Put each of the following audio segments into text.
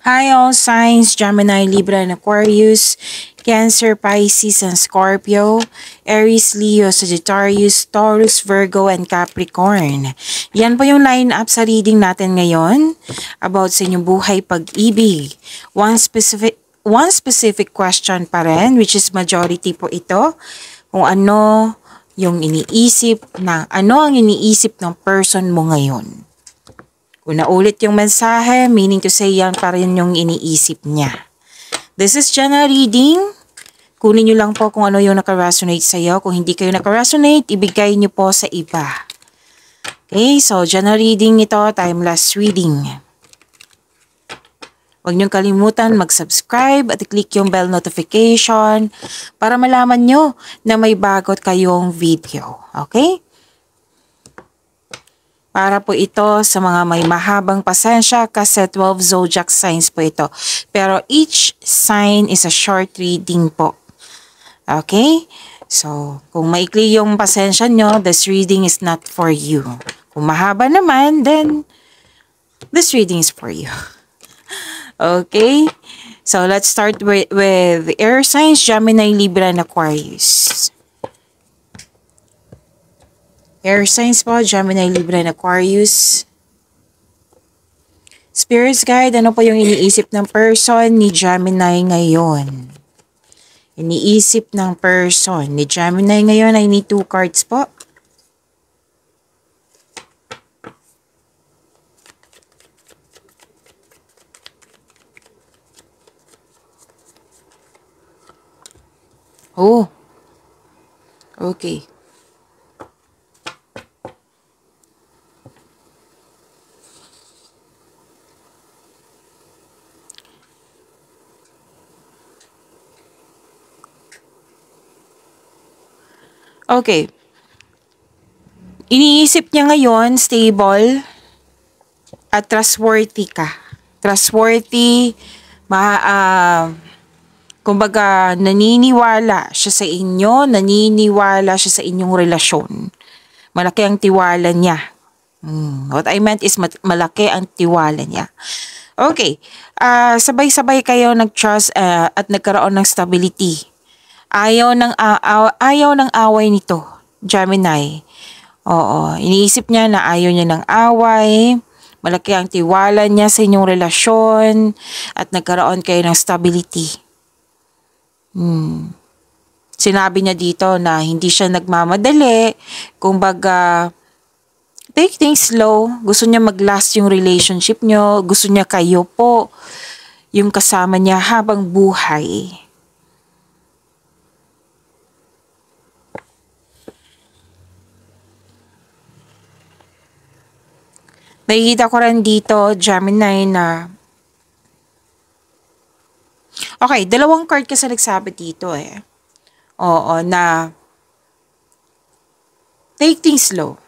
Hi all signs, Gemini, Libra, and Aquarius, Cancer, Pisces, and Scorpio, Aries, Leo, Sagittarius, Taurus, Virgo, and Capricorn. Yan po yung line-up sa reading natin ngayon about sa inyong buhay pag-ibig. One specific question pa rin, which is majority po ito, kung ano yung iniisip ano ang iniisip ng person mo ngayon. Kung naulit yung mensahe, meaning to say yan pa rin yung iniisip niya. This is general reading. Kunin nyo lang po kung ano yung nakaresonate sa iyo. Kung hindi kayo nakaresonate, ibigay nyo po sa iba. Okay, so general reading ito, timeless reading. Huwag niyong kalimutan mag-subscribe at i-click yung bell notification para malaman nyo na may bagot kayong video. Okay? Para po ito sa mga may mahabang pasensya kasi 12 zodiac signs po ito. Pero each sign is a short reading po. Okay? So, kung maikli yung pasensya nyo, this reading is not for you. Kung mahaba naman, then this reading is for you. Okay? So, let's start with air signs, Gemini, Libra, and Aquarius. Air signs po, Gemini, Libra, and Aquarius. Spirits guide, ano po yung iniisip ng person ni Gemini ngayon? Iniisip ng person ni Gemini ngayon, I need 2 cards po. Oh. Okay. Okay. Iniisip niya ngayon, stable at trustworthy ka. Trustworthy, kumbaga naniniwala siya sa inyo, naniniwala siya sa inyong relasyon. Malaki ang tiwala niya. What I meant is malaki ang tiwala niya. Okay. Sabay-sabay kayo nag-trust at nagkaroon ng stability. Ayaw ng away nito, Gemini. Oo, iniisip niya na ayaw niya ng away, malaki ang tiwala niya sa inyong relasyon, at nagkaroon kayo ng stability. Sinabi niya dito na hindi siya nagmamadali, kumbaga, take things slow, gusto niya mag-last yung relationship niyo, gusto niya kayo po, yung kasama niya habang buhay. Nakikita ko rin dito, Gemini, na okay, 2 card kasi nagsabi dito eh. Oo, na take things slow.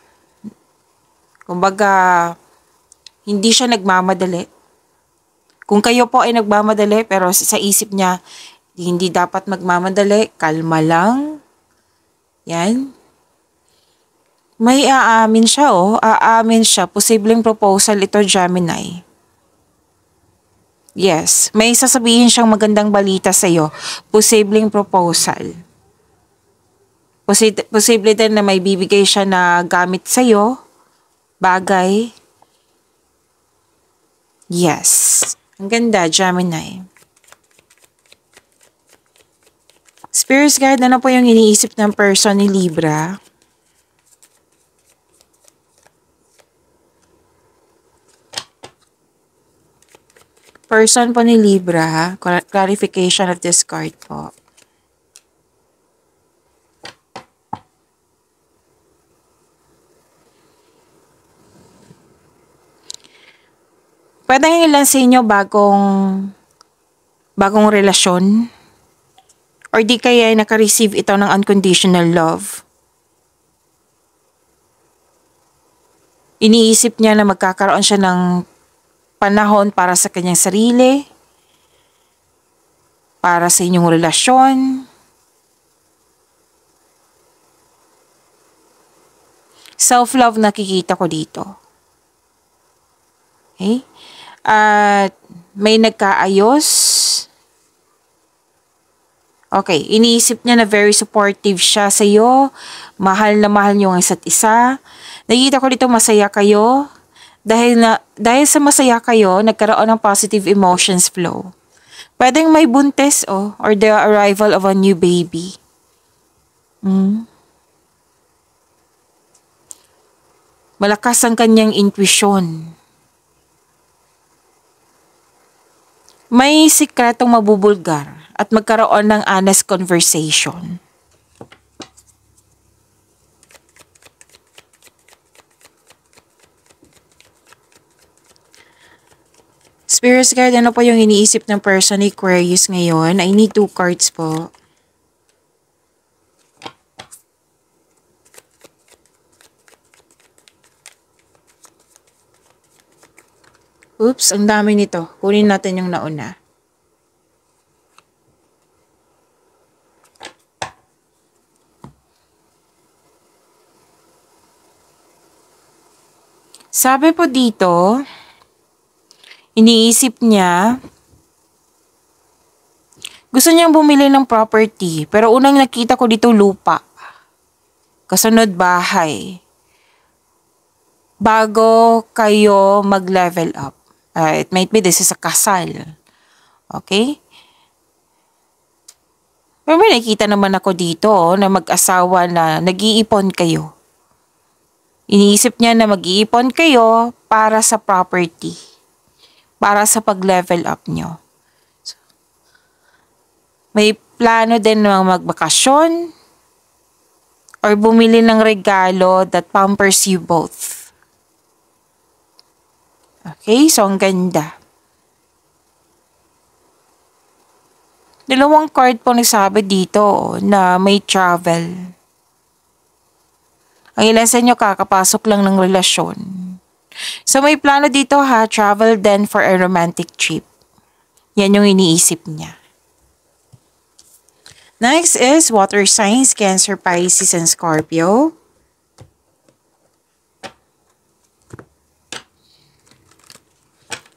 Kumbaga, hindi siya nagmamadali. Kung kayo po ay nagmamadali, pero sa isip niya, hindi dapat magmamadali, kalma lang. Yan. May aamin siya aamin siya, posibleng proposal ito, Gemini. Yes, may sasabihin siyang magandang balita sa iyo, posibleng proposal. Posible din na may bibigay siya na gamit sa iyo, bagay. Yes, ang ganda, Gemini. Spirits guide, ano po yung iniisip ng person ni Libra? Person po ni Libra, clarification of this card po. Pwede nga ilan sa inyo bagong relasyon? Or di kaya naka-receive ito ng unconditional love? Iniisip niya na magkakaroon siya ng panahon para sa kanyang sarili, para sa inyong relasyon. Self-love nakikita ko dito. Okay? At may nagkaayos. Okay, iniisip niya na very supportive siya sa iyo. Mahal na mahal niyo ang isa't isa. Nakikita ko dito masaya kayo. Dahil sa masaya kayo, nagkaroon ng positive emotions flow. Pwedeng may buntis or the arrival of a new baby. Malakas ang kanyang intuition. May sikretong mabubulgar at magkaroon ng honest conversation. Spirit guide, ano po yung iniisip ng person ni Aquarius ngayon? I need 2 cards po. Oops, ang dami nito. Kunin natin yung nauna. Sabi po dito, iniisip niya, gusto niyang bumili ng property, pero unang nakita ko dito lupa. Kasunod bahay. Bago kayo mag-level up. It might be this is a kasal. Okay? Pero may nakita naman ako dito na mag-asawa na nag-iipon kayo. Iniisip niya na mag-iipon kayo para sa property. Para sa pag-level up nyo. So, may plano din na magbakasyon or bumili ng regalo that pampers you both. Okay, so ang ganda. Dalawang card po nagsabi dito na may travel. Ang ilan sa inyo kakapasok lang ng relasyon. So may plano dito travel then for a romantic trip. Yan yung iniisip niya. Next is water signs, Cancer, Pisces, and Scorpio.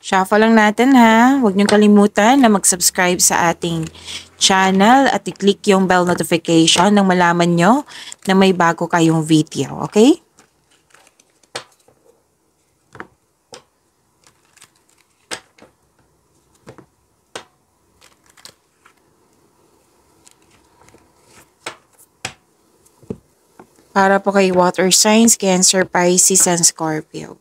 Shuffle lang natin Huwag niyong kalimutan na mag-subscribe sa ating channel at i-click yung bell notification nang malaman nyo na may bago kayong video. Okay? Para po kay water signs, Cancer, Pisces, and Scorpio.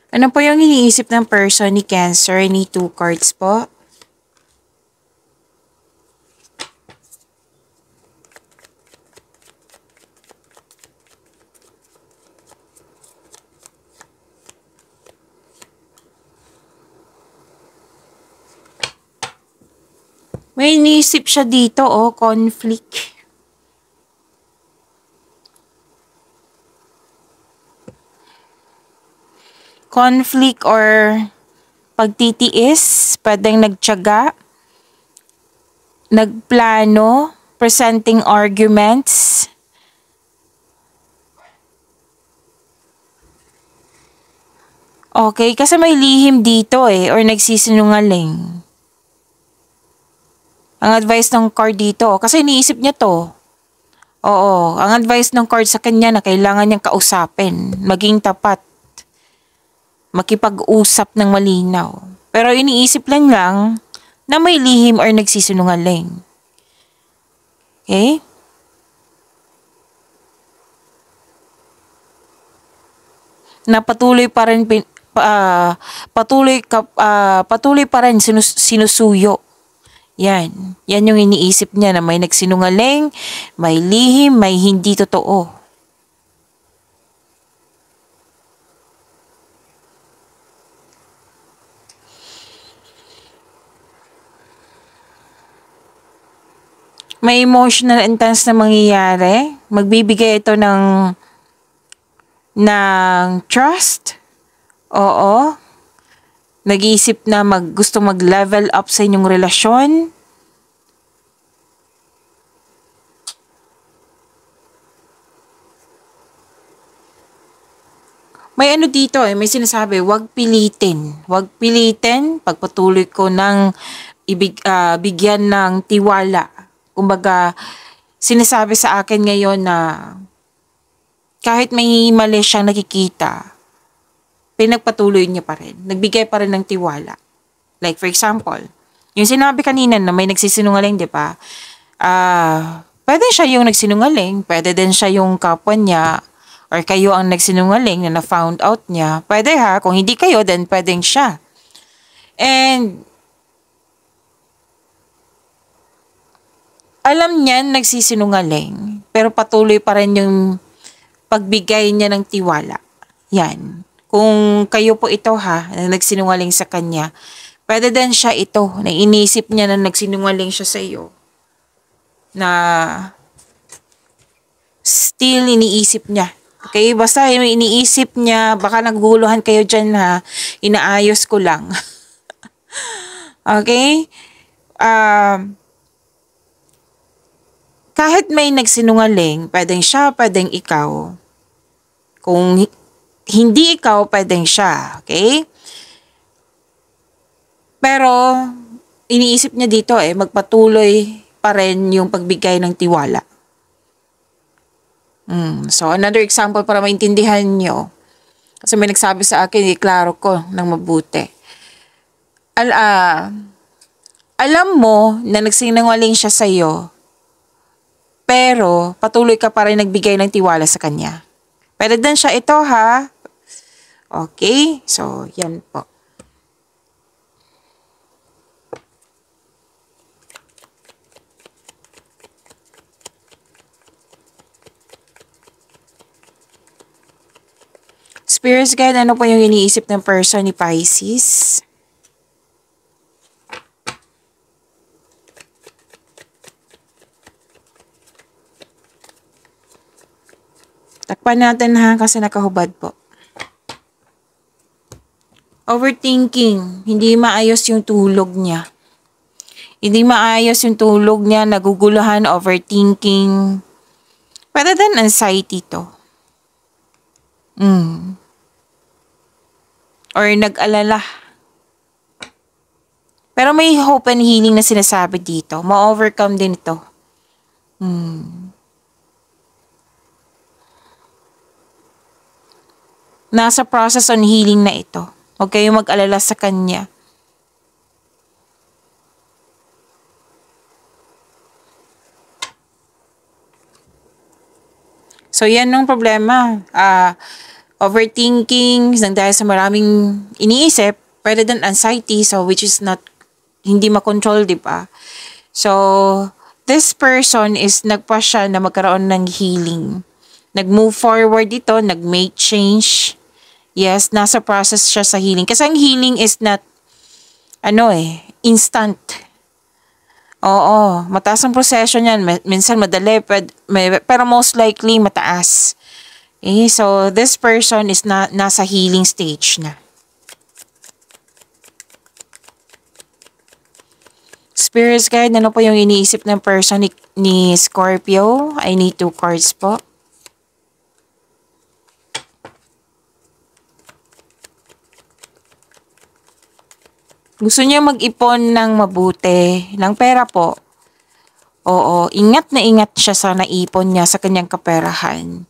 Ano po yung iniisip ng person ni Cancer? Ni 2 cards po. May iniisip siya dito, conflict. Conflict or pagtitiis, pwedeng nagtiyaga, nagplano, presenting arguments. Okay, kasi may lihim dito or nagsisinungaling. Ang advice ng card dito, kasi iniisip niya to. Oo, ang advice ng card sa kanya na kailangan niyang kausapin, maging tapat, makipag-usap ng malinaw. Pero iniisip lang na may lihim or nagsisinungaling. Okay? Na patuloy pa rin sinusuyo. Yan yung iniisip niya na may nagsinungaling, may lihim, may hindi totoo. May emotional intense na mangyayari. Magbibigay ito ng trust. Oo. Nag-iisip na gusto mag-level up sa inyong relasyon. May ano dito may sinasabi, wag pilitin. Wag pilitin, pagpatuloy ko ng bigyan ng tiwala. Kumbaga, sinasabi sa akin ngayon na kahit may mali siyang nakikita, pinagpatuloy niya pa rin. Nagbigay pa rin ng tiwala. Like for example, yung sinabi kanina na may nagsisinungaling, di ba? Pwede siya yung nagsinungaling, pwede din siya yung kapwa niya, or kayo ang nagsinungaling na na-found out niya. Pwede ha, kung hindi kayo, then pwedeng siya. And alam niyan nagsisinungaling, pero patuloy pa rin yung pagbigay niya ng tiwala. Yan. Kung kayo po ito ha, na nagsinungaling sa kanya, pwede din siya ito, na inisip niya na nagsinungaling siya sa iyo. Na still iniisip niya. Okay, basta yung iniisip niya, baka naguguluhan kayo dyan ha, inaayos ko lang. Okay? Kahit may nagsinungaling, pwedeng siya, pwedeng ikaw. Kung hindi ikaw, pwedeng siya. Okay? Pero, iniisip niya dito magpatuloy pa rin yung pagbigay ng tiwala. So, another example para maintindihan nyo. Kasi may nagsabi sa akin, iklaro ko ng mabuti. Alam mo na nagsinungaling siya sa'yo, pero patuloy ka pa rin nagbigay ng tiwala sa kanya. Pwede din siya ito ha. Okay? So, yan po. Spirits guide, ano po yung iniisip ng person ni Pisces? Takpan natin ha, kasi nakahubad po. Overthinking, hindi maayos yung tulog niya. Hindi maayos yung tulog niya, naguguluhan, overthinking. Pwede din anxiety to. Or nag-alala. Pero may hope and healing na sinasabi dito. Ma-overcome din ito. Nasa process on healing na ito. Huwag kayong mag-alala sa kanya. So, yan ang problema. Overthinking, dahil sa maraming iniisip, pwede din anxiety, so which is not, hindi makontrol, di ba? So, this person is nagpa siya na magkaroon ng healing. Nag-move forward ito, nag-make change. Yes, nasa process siya sa healing. Kasi ang healing is not, instant. Oo, mataas ang proseso niyan. Minsan madali, pero most likely mataas. So this person is nasa healing stage na. Spirits guide, ano po yung iniisip ng person ni Scorpio? I need 2 cards po. Gusto niya mag-ipon ng mabuti, ng pera po. Oo, ingat na ingat siya sa naipon niya sa kanyang kaperahan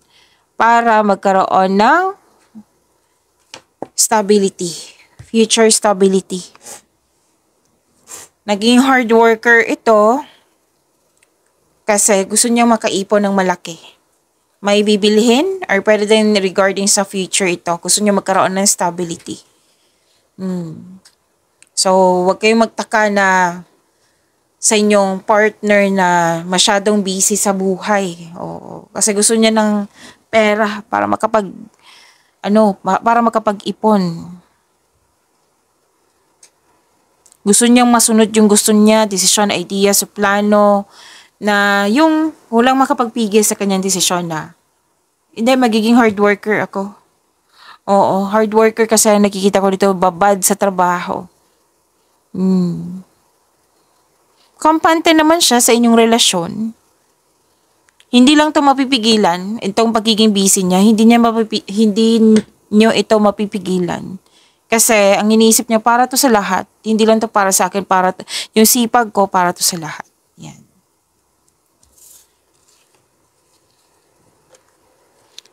para magkaroon ng stability, future stability. Naging hard worker ito kasi gusto niya makaipon ng malaki. May bibilhin or pwede din regarding sa future ito. Gusto niya magkaroon ng stability. So, huwag kayong magtaka na sa inyong partner na masyadong busy sa buhay. Oo. Kasi gusto niya ng pera para para makapag-ipon. Gusto niyang masunod yung gusto niya, desisyon, idea, sa plano, na yung walang makapagpigil sa kanyang desisyon na, hindi, magiging hard worker ako. Oo, hard worker kasi nakikita ko dito, babad sa trabaho. Kampante naman siya sa inyong relasyon. Hindi lang ito mapipigilan, itong pagiging busy niya, hindi nyo ito mapipigilan. Kasi ang iniisip niya, para to sa lahat. Hindi lang to para sa akin, yung sipag ko para to sa lahat. Yan.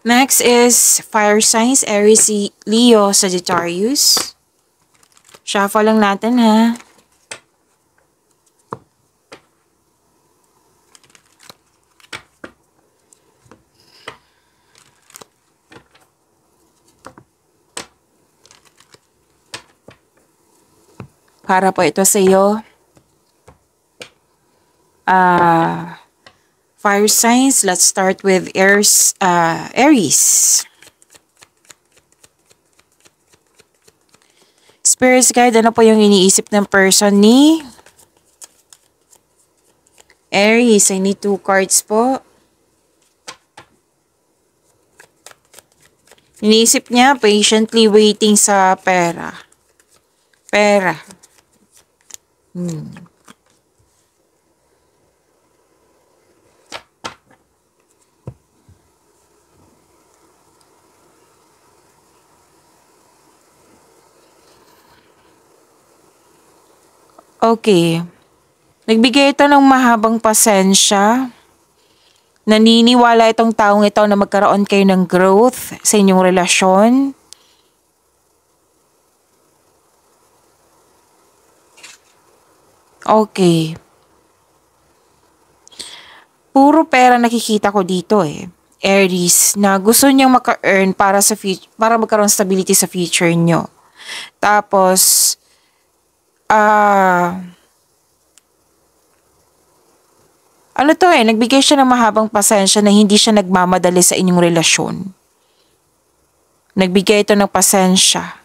Next is fire signs, Aries, Leo, Sagittarius. Shuffle lang natin ha. Para po ito sa iyo. Fire signs, let's start with Aries. Spirits guide, ano po yung iniisip ng person ni Aries? I need 2 cards po. Iniisip niya, patiently waiting sa pera. Okay. Nagbigay ito ng mahabang pasensya. Naniniwala itong taong ito na magkaroon kayo ng growth sa inyong relasyon. Okay. Puro pera nakikita ko dito eh. Aries, na gusto niyang maka-earn para magkaroon stability sa future nyo. Tapos, ano to eh, nagbigay siya ng mahabang pasensya na hindi siya nagmamadali sa inyong relasyon. Nagbigay ito ng pasensya.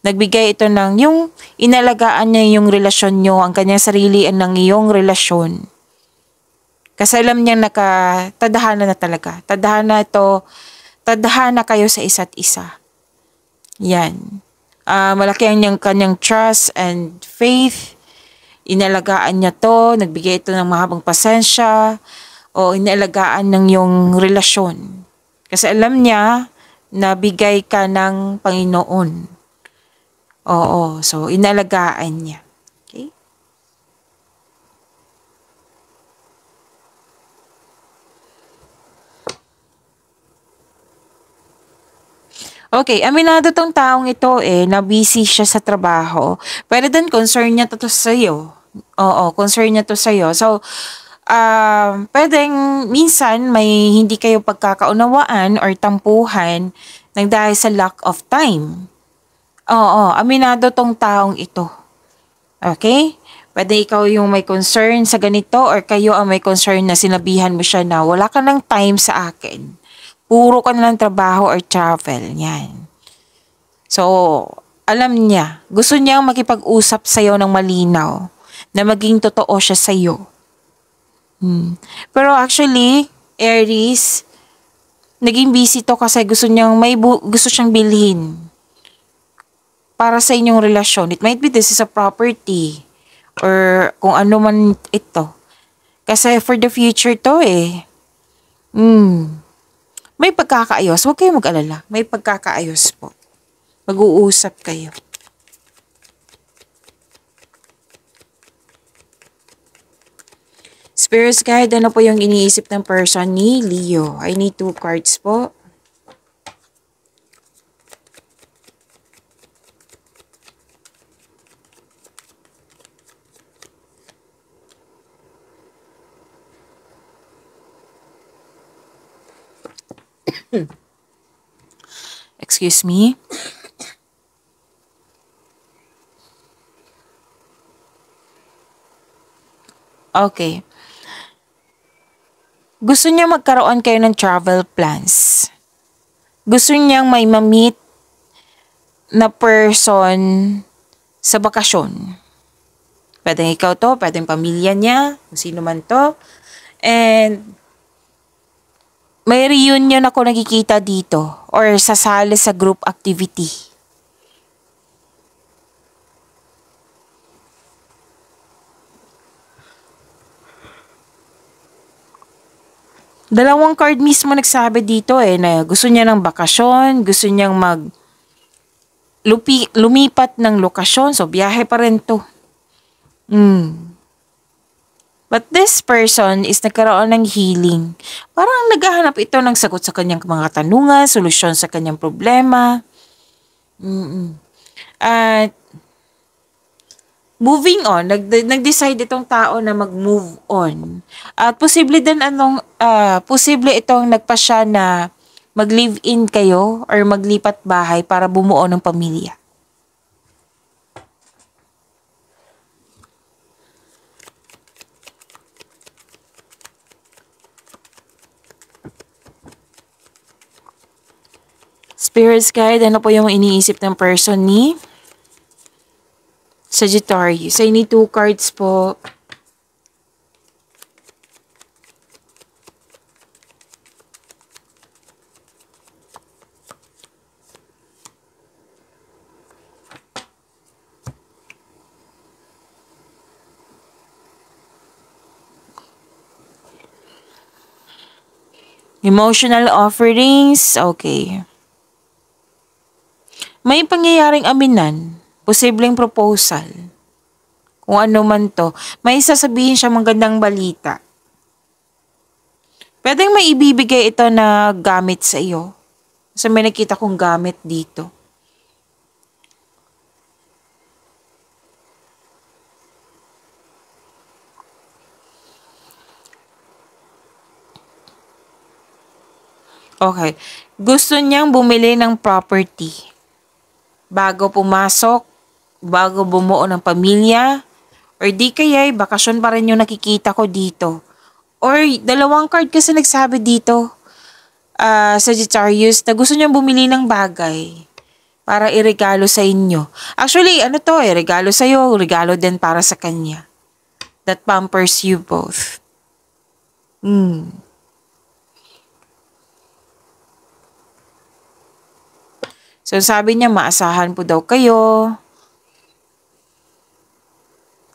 Nagbigay ito ng yung inalagaan niya yung relasyon nyo, ang kanyang sarili ng iyong relasyon. Kasi alam niya tadhana na talaga. Tadhana kayo sa isa't isa. Yan. Malaki ang kanyang trust and faith. Inalagaan niya to, nagbigay ito ng mahabang pasensya, o inalagaan ng yung relasyon. Kasi alam niya na bigay ka ng Panginoon. Oo, so inalagaan niya. Okay? Okay, aminado tong taong ito na busy siya sa trabaho. Pero then concern niya to sa'yo. Oo, concern niya to sa'yo. So, pwedeng minsan may hindi kayo pagkakaunawaan or tampuhan nang dahil sa lack of time. Oo, aminado tong taong ito. Okay? Pwede ikaw yung may concern sa ganito or kayo ang may concern na sinabihan mo siya na wala ka ng time sa akin. Puro ka na ng trabaho or travel. Yan. So, alam niya. Gusto niyang makipag-usap sa'yo ng malinaw na maging totoo siya sa'yo. Pero actually, Aries, naging busy to kasi gusto siyang bilhin para sa inyong relasyon. It might be this is a property or kung ano man ito. Kasi for the future to may pagkakaayos. Huwag kayong mag-alala. May pagkakaayos po. Mag-uusap kayo. Spirits guide, ano po yung iniisip ng person ni Leo? I need 2 cards po. Excuse me. Okay. Gusto niya magkaroon kayo ng travel plans. Gusto niyang may ma-meet na person sa bakasyon. Pwedeng ikaw to, pwedeng pamilya niya, kung sino man to. And may reunion ako nakikita dito or sasali sa group activity. Dalawang card mismo nagsabi dito na gusto niya ng bakasyon, gusto niyang lumipat ng lokasyon. So, biyahe pa rin to. But this person is nagkaroon ng healing. Parang naghahanap ito ng sagot sa kanyang mga katanungan, solusyon sa kanyang problema. At moving on, nag-decide itong tao na mag-move on. At posible din posible itong nagpa siya na mag-live-in kayo or maglipat bahay para bumuo ng pamilya. Spirits guide, ano po yung iniisip ng person ni Sagittarius? I need 2 cards po. Emotional offerings, okay. May pangyayaring aminan, posibleng proposal. Kung ano man to, may sasabihin siya magandang balita. Pwedeng may ibibigay ito na gamit sa iyo. Kasi may nakita kong gamit dito. Okay. Gusto niyang bumili ng property. Bago pumasok, bago bumuo ng pamilya, or di kaya'y bakasyon pa rin yung nakikita ko dito. Or dalawang card kasi nagsabi dito, Sagittarius, na gusto niyang bumili ng bagay para iregalo sa inyo. Actually, ano to regalo sa iyo, regalo din para sa kanya. That pampers you both. So, sabi niya, maasahan po daw kayo.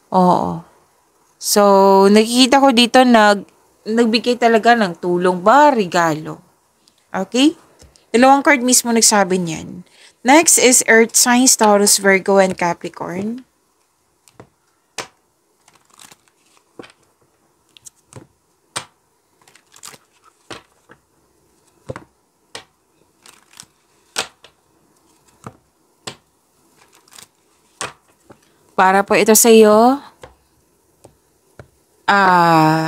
Oo. So, nakikita ko dito nagbigay talaga ng tulong ba, regalo. Okay? Dalawang card mismo nagsabi niyan. Next is Earth signs, Taurus, Virgo, and Capricorn. Para po ito sa iyo,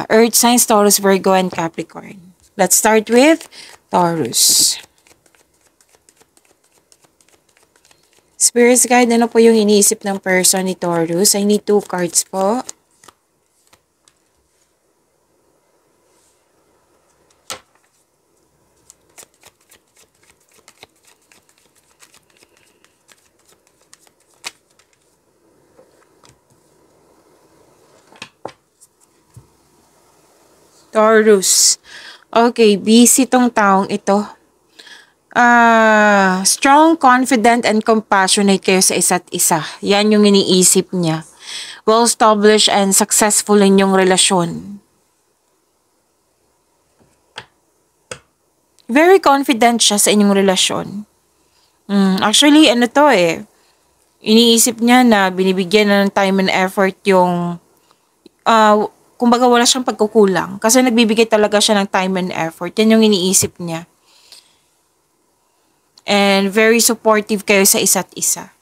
Earth signs, Taurus, Virgo, and Capricorn. Let's start with Taurus. Spirits guide, ano po yung iniisip ng person ni Taurus? I need 2 cards po. Taurus. Okay, busy tong taong ito. Strong, confident, and compassionate kayo sa isa't isa. Yan yung iniisip niya. Well-established and successful in yung relasyon. Very confident siya sa inyong relasyon. Actually, ano to iniisip niya na binibigyan na ng time and effort yung kumbaga wala siyang pagkukulang. Kasi nagbibigay talaga siya ng time and effort. Yan yung iniisip niya. And very supportive kayo sa isa't isa.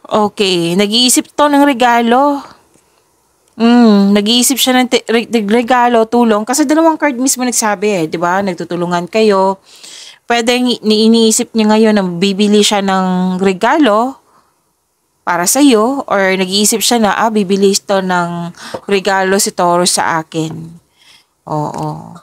Okay, nag-iisip to ng regalo. Nag-iisip siya ng regalo, tulong. Kasi dalawang card mismo nagsabi di ba? Nagtutulungan kayo. Pwedeng iniisip niya ngayon na bibili siya ng regalo para sa iyo or nag-iisip siya na bibili ito ng regalo si Taurus sa akin. Oo.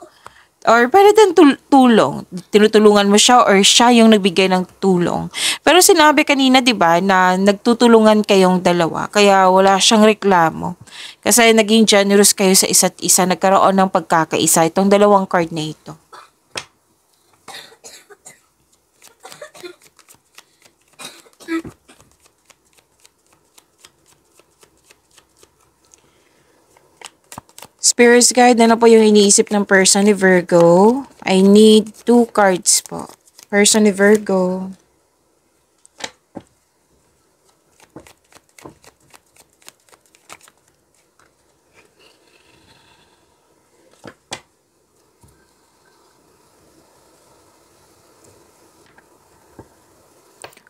Or pwede din tulong. Tinutulungan mo siya or siya yung nagbigay ng tulong. Pero sinabi kanina 'di ba na nagtutulungan kayong dalawa kaya wala siyang reklamo. Kasi naging generous kayo sa isa't isa, nagkaroon ng pagkakaisa itong dalawang card na ito. Spirits guide, ano po yung iniisip ng person ni Virgo? I need 2 cards po. Person ni Virgo.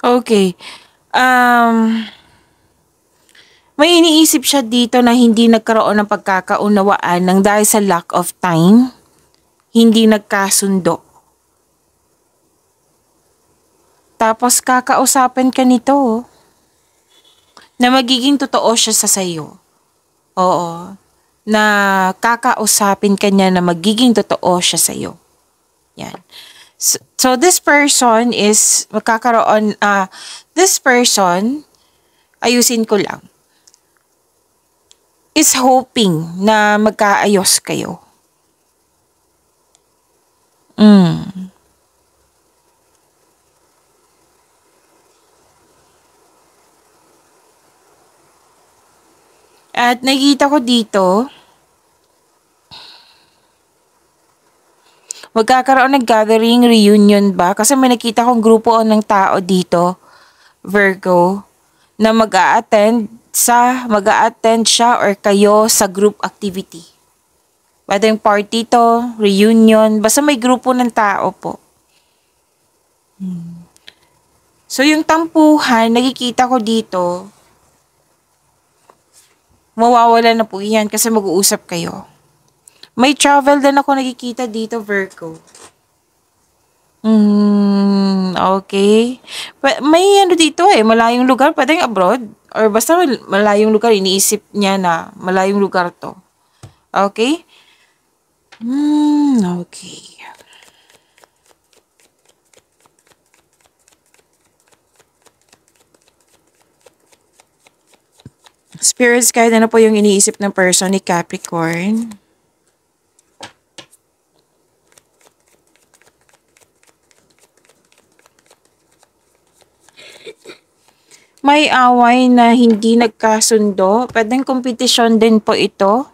Okay. May iniisip siya dito na hindi nagkaroon ng pagkakaunawaan ng dahil sa lack of time, hindi nagkasundo. Tapos kakausapin ka nito na magiging totoo siya sa sayo. Oo. Na kakausapin ka niya na magiging totoo siya sa'yo. Yan. So this person is magkakaroon, this person, ayusin ko lang, is hoping na magkaayos kayo. At nakikita ko dito, magkakaroon ng gathering, reunion ba? Kasi may nakita kong grupo ng tao dito, Virgo, na mag-a-attend siya or kayo sa group activity. Pwedeng party to, reunion, basta may grupo ng tao po. So yung tampuhan, nakikita ko dito, mawawala na po yan kasi mag-uusap kayo. May travel din ako nakikita dito, Virgo. Okay. May ano dito malayong lugar, pwedeng abroad. Or basta malayong lugar, iniisip niya na malayong lugar to. Okay? Okay. Spirits guide, ano po yung iniisip ng person ni Capricorn? May away na hindi nagkasundo. Pwedeng kompetisyon din po ito.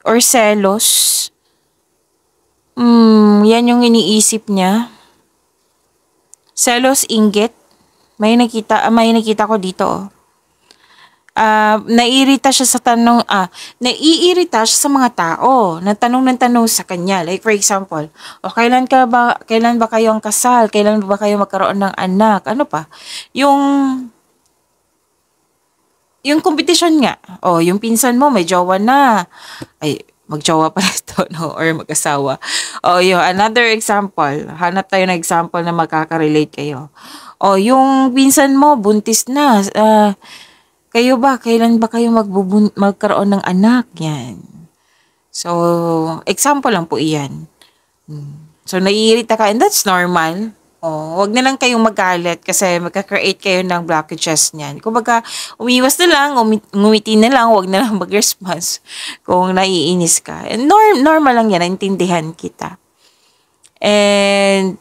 Or selos. Yan yung iniisip niya. Selos, inggit. May nakita ko dito. Naiirita siya sa naiirita siya sa mga tao na tanong ng tanong sa kanya. Like for example, kailan ba kayo ang kasal? Kailan ba kayo magkaroon ng anak? Ano pa? Yung competition nga. Yung pinsan mo may jowa na. Ay, magjowa pala ito, no? Or mag-asawa. Yung another example. Hanap tayo ng example na magkaka-relate kayo. Yung pinsan mo buntis na. Kailan ba kayo magkaroon ng anak? Yan. So, example lang po iyan. So, naiirita ka, and that's normal. Wag na lang kayong magalit kasi magka-create kayo ng blockages niyan. Kung umiwas na lang, ngumiti na lang, wag na lang mag-response kung naiinis ka. And normal lang yan, naintindihan kita. And,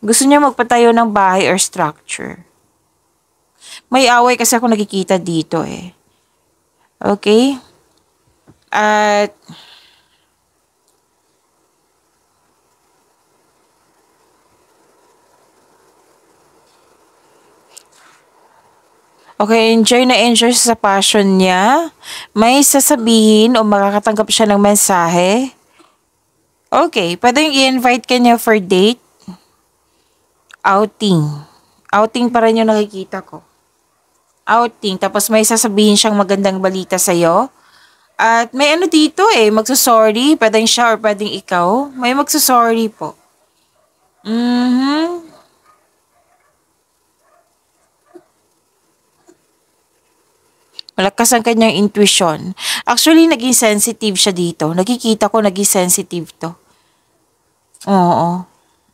gusto niya magpatayo ng bahay or structure. May away kasi ako nakikita dito Okay? At okay, enjoy sa passion niya. May sasabihin o makakatanggap siya ng mensahe. Okay, pwedeng i-invite ka niya for date. Outing. Outing pa rin yung nakikita ko. Outing. Tapos may sasabihin siyang magandang balita sa'yo. At may ano dito magsusorry. Pwedeng siya or pwedeng ikaw. May magsusorry po. Malakas ang kanyang intuition. Actually, naging sensitive siya dito. Nakikita ko naging sensitive to. Oo.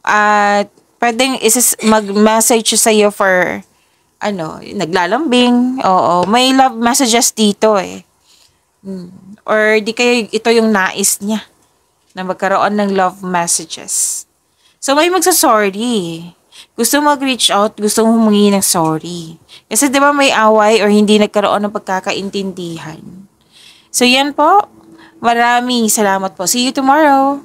At pwedeng mag-message siya sa'yo for naglalambing. Oo. May love messages dito Or di kaya ito yung nais niya na magkaroon ng love messages. So, may magsasorry. Gusto mag-reach out, gusto humingi ng sorry. Kasi di ba may away or hindi nagkaroon ng pagkakaintindihan. So, yan po. Maraming salamat po. See you tomorrow!